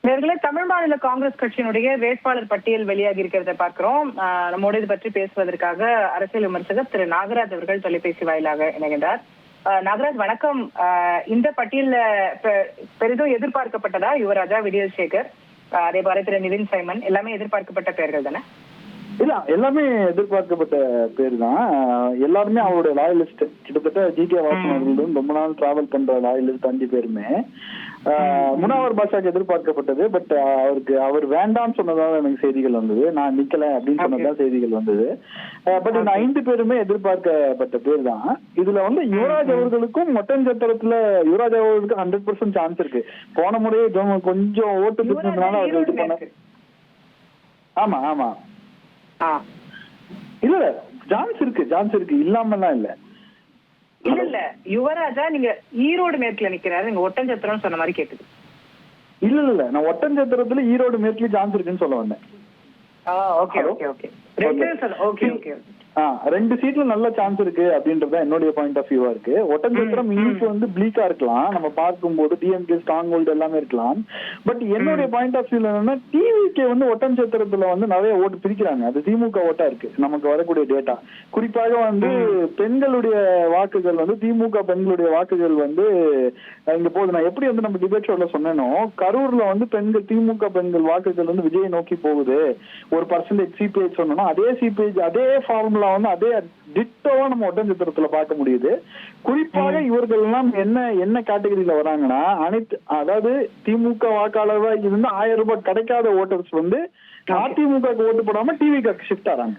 நேர்களே, தமிழ் மாநில காங்கிரஸ் கட்சியினுடைய வேட்பாளர் பட்டியல் வெளியாகி இருக்கிறத பார்க்கிறோம். நம்மோடு இது பற்றி பேசுவதற்காக அரசியல் விமர்சகர் திரு நாகராஜ் அவர்கள் தொலைபேசி வாயிலாக இணைகின்றார். நாகராஜ், வணக்கம். இந்த பட்டியல்ல பெரிதும் எதிர்பார்க்கப்பட்டதா யுவராஜா, விடியல் சேகர், அதே போல திரு நிதின் சைமன், எல்லாமே எதிர்பார்க்கப்பட்ட பெயர்கள் தானே? இல்ல, எல்லாமே எதிர்பார்க்கப்பட்ட பேர் தான். எல்லாருமே அவருடைய லாயலிஸ்ட். கிட்டத்தட்ட ஜி.கே. வாசன் அவர்களுடன் ரொம்ப நாள் டிராவல் பண்ற லாயலிஸ்ட் 5 பேருமே. முனாவர் பாஷாக்கு எதிர்பார்க்கப்பட்டது. பட் அவர் வேண்டாம்னு சொன்னதால எனக்கு செய்திகள் வந்தது. நான் நிக்கல அப்படின்னு சொன்னதான் செய்திகள் வந்தது. பட் இந்த 5 பேருமே எதிர்பார்க்கப்பட்ட பேர் தான். இதுல வந்து யுவராஜ் அவர்களுக்கும் ஒட்டன்சத்திரத்துல யுவராஜ் அவர்களுக்கு 100% சான்ஸ் இருக்கு. போன முறையே கொஞ்சம் ஓட்டு பிடிச்சதுனால அவர் இது பண்ண. ஆமா ஆமா இல்ல, சான்ஸ் இருக்கு இல்லாமலாம் இல்ல. இல்ல யுவராஜா நீங்க ஈரோடு மேற்குல நிக்கிறாரு, நீங்க ஒட்டன்சத்திரம் சொன்ன மாதிரி கேக்குது. இல்ல நான் ஒட்டன்சத்திரத்துல ஈரோடு மேற்குல சான்ஸ் இருக்குன்னு சொல்ல வந்தேன். Okay okay okay okay okay 2 சீட்ல நல்ல சான்ஸ் இருக்கு அப்படின்றத என்னுடைய பாயிண்ட் ஆஃப் வியூவா இருக்கு. ஒட்டன்சத்திரம் இன்னைக்கு வந்து பிளீக்கா இருக்கலாம், நம்ம பார்க்கும்போது டிஎம்கே ஸ்ட்ராங் ஹோல்டு எல்லாமே இருக்கலாம். பட் என்னுடைய பாயிண்ட் ஆஃப் வியூல என்னன்னா, டிவிகே வந்து ஒட்டன்சத்திரத்துல வந்து நிறைய ஓட்டு பிரிக்கிறாங்க. அது திமுக ஓட்டா இருக்கு நமக்கு வரக்கூடிய டேட்டா. குறிப்பாக வந்து பெண்களுடைய வாக்குகள் வந்து திமுக பெண்களுடைய வாக்குகள் வந்து இங்க போகுது. நான் எப்படி வந்து நம்ம டிபேட் ஷோல சொன்னேனோ, கரூர்ல வந்து பெண்கள் திமுக பெண்கள் வாக்குகள் வந்து விஜய் நோக்கி போகுது. 1% சிபிஐ சொன்னோம்னா அதே சிபிஐ அதே ஃபார்முலா வந்து அதே டிட்டோவா நம்ம ஒட்டன்சத்திரத்துல பார்க்க முடியுது. குறிப்பாக இவர்கள் எல்லாம் என்ன கேட்டகரியில வராங்கன்னா, அதாவது திமுக வாக்காளராக இருந்து 1000 ரூபாய் கிடைக்காத ஓட்டர்ஸ் வந்து அதிமுக ஓட்டு போடாம டிவிக்கு ஷிஃப்ட் ஆறாங்க.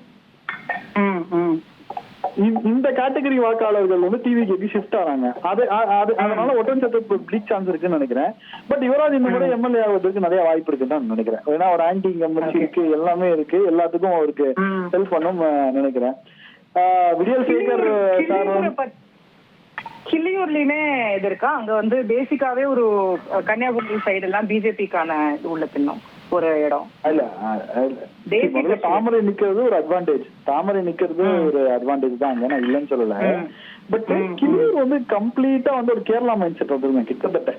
இந்த கேட்டகரி வாக்காளர்கள் வந்து டிவிக்கு ஷிஃப்ட் ஆறாங்க. அதனால ஒட்டன்சத்திரத்துக்கு பிளிக் சான்ஸ் இருக்குன்னு நினைக்கிறேன். பட் யுவராஜ் இந்த முறை எம்எல்ஏ ஆகுறதுக்கு நிறைய வாய்ப்பு இருக்குன்னு நினைக்கிறேன். ஏன்னா ஒரு ஆன்டி இன்கம்பன்சி இருக்கு, எல்லாமே இருக்கு, எல்லாத்துக்கும் அவருக்கு ஹெல்ப் பண்ணும் நினைக்கிறேன். விடியல் சேகர் கிள்ளியூர்லயுமே இது இருக்கா? அங்க வந்து பேசிக்காவே ஒரு கன்னியாகுமரி சைடு எல்லாம் பிஜேபிக்கான உள்ள பின்னம் ஒரு இடம். இல்ல, தாமரை நிக்கிறது ஒரு அட்வான்டேஜ். தாமரை நிக்கிறது ஒரு அட்வான்டேஜ் தான், நான் இல்லைன்னு சொல்லல. பட் கிள்ளியூர் வந்து கம்ப்ளீட்டா வந்து ஒரு கேரளா மைண்ட் செட் வந்துருங்க கிட்டத்தட்ட.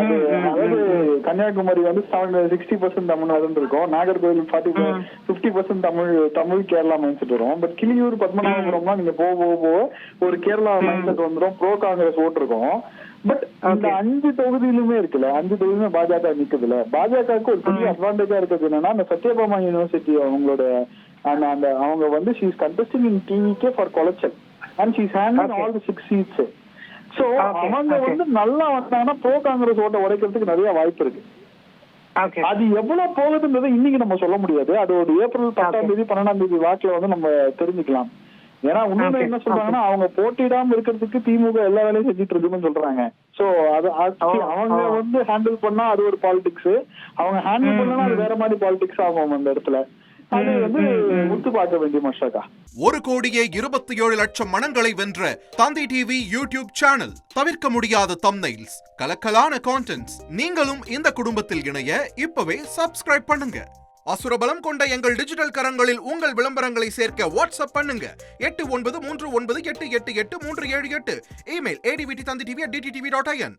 அதாவது கன்னியாகுமரி வந்து 60% தமிழ் இருக்கும், நாகர்கோவில் 50% தமிழ் கேரளா மைண்ட் செட் வரும். பட் கிளியூர் பத்மநாபபுரம்னா நீங்க போக ஒரு கேரளா மைண்ட் செட் வந்துடும். ப்ரோ காங்கிரஸ் ஓட்டு இருக்கும். பட் அந்த 5 தொகுதியிலுமே இருக்குல்ல, 5 தொகுதியுமே பாஜக நிக்குதுல. பாஜகவுக்கு ஒரு பெரிய அட்வான்டேஜா இருக்கிறது என்னன்னா, அந்த சத்யபாமா யூனிவர்சிட்டி அவங்களோட அந்த அவங்க வந்து she is contesting in TVK for கொலைச்சல் and she is handling all the 6 seats. So அவங்க வந்து நல்லா வந்தாங்கன்னா ப்ரோ காங்கிரஸ் ஓட்ட உடைக்கிறதுக்கு நிறைய வாய்ப்பு இருக்கு. அது எவ்வளவு போகுதுன்றது இன்னைக்கு நம்ம சொல்ல முடியாது. அது ஒரு ஏப்ரல் 10ஆம் தேதி 12ஆம் தேதி வாக்குல வந்து நம்ம தெரிஞ்சுக்கலாம். ஏன்னா இன்னொன்னு என்ன சொல்றாங்கன்னா, அவங்க போட்டியிடாம இருக்கிறதுக்கு திமுக எல்லா வேலையும் செஞ்சுட்டு இருக்குன்னு சொல்றாங்க. சோ அவங்க வந்து ஹேண்டில் பண்ணா அது ஒரு பாலிடிக்ஸ், அவங்க ஹேண்டில் பண்ணா அது வேற மாதிரி பாலிடிக்ஸ் ஆகும் அந்த இடத்துல. அது வந்து முத்து பார்க்க வேண்டிய மஷாக்கா. 1,27,00,000 மனங்களை வென்ற தந்தி டிவி யூடியூப் சேனல். தவிர்க்க முடியாத தம்ப்நெயில்ஸ், கலக்கலான கான்டென்ட்ஸ். நீங்களும் இந்த குடும்பத்தில் இணைய இப்பவே சப்ஸ்கிரைப் பண்ணுங்க. அசுரபலம் கொண்ட எங்கள் டிஜிட்டல் கரங்களில் உங்கள் விளம்பரங்களை சேர்க்க வாட்ஸ்அப் பண்ணுங்க. 8939888838. Email advttv@dttv.in.